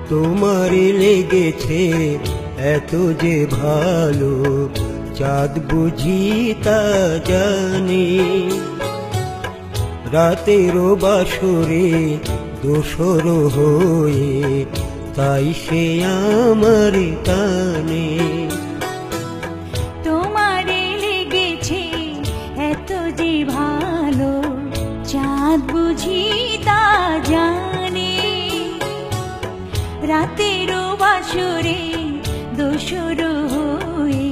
তোমারে লেগেছে এত যে ভালো, চাঁদ বুঝি তা জানে। রাতেরও বাসরে দোসর হয়ে তাই সে আমার টানে। তোমারে লেগেছে এত যে ভালো, চাঁদ বুঝি তা জানে। রাতেরও বাসরে দোসর হয়ে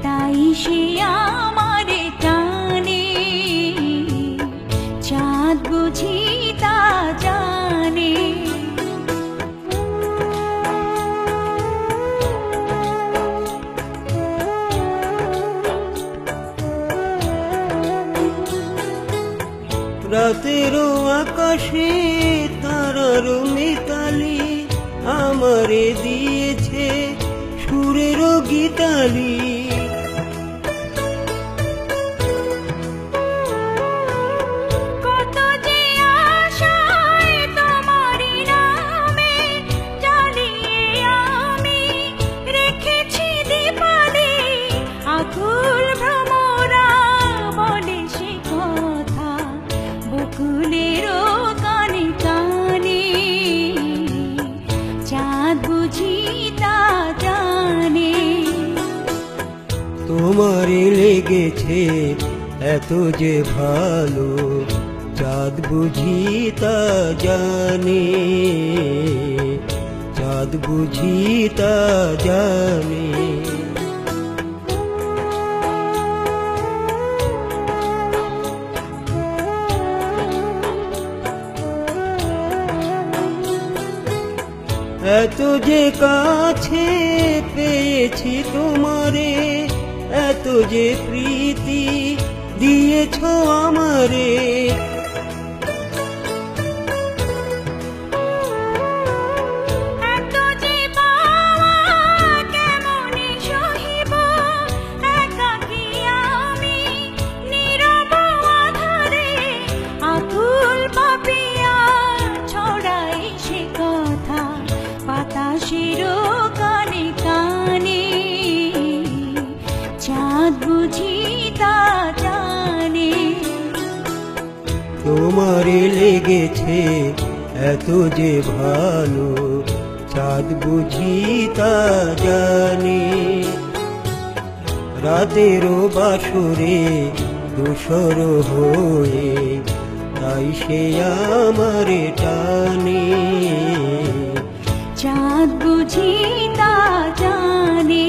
তাই সে আমার টানে। চাঁদ বুঝি তা জানে। রাতেরও আকাশে তারার মিতালি আমারে দিয়েছে সুরেরও গীতালি। কত যে আশায় তোমারি নামে জ্বালিয়ে আমি রেখেছি দীপালি। আকুল ভ্রমরা বলে সে কথা বকুলেরও কানে কানে। চাঁদ বুঝি তা জানে। তোমারে লেগেছে এত যে ভালো, চাঁদ বুঝি তা জানে। চাঁদ বুঝি তা জানে। এত যে কাছে পেয়েছি তোমারে, এত যে প্রীতি দিয়েছ আমারে। এত যে পাওয়া কেমনে সহিব, একাকী আমি নীরব আধারে। আকুল পাপিয়া ছড়াই সে কথা বাতাসেরও কানে কানে। চাঁদ বুঝি তা জানে। তোমারে লেগেছে এত যে ভালো, চাঁদ বুঝি তা জানে। রাতেরও বাসরে দোসর হয়ে তাই সে আমার টানে। চাঁদ বুঝি তা জানে।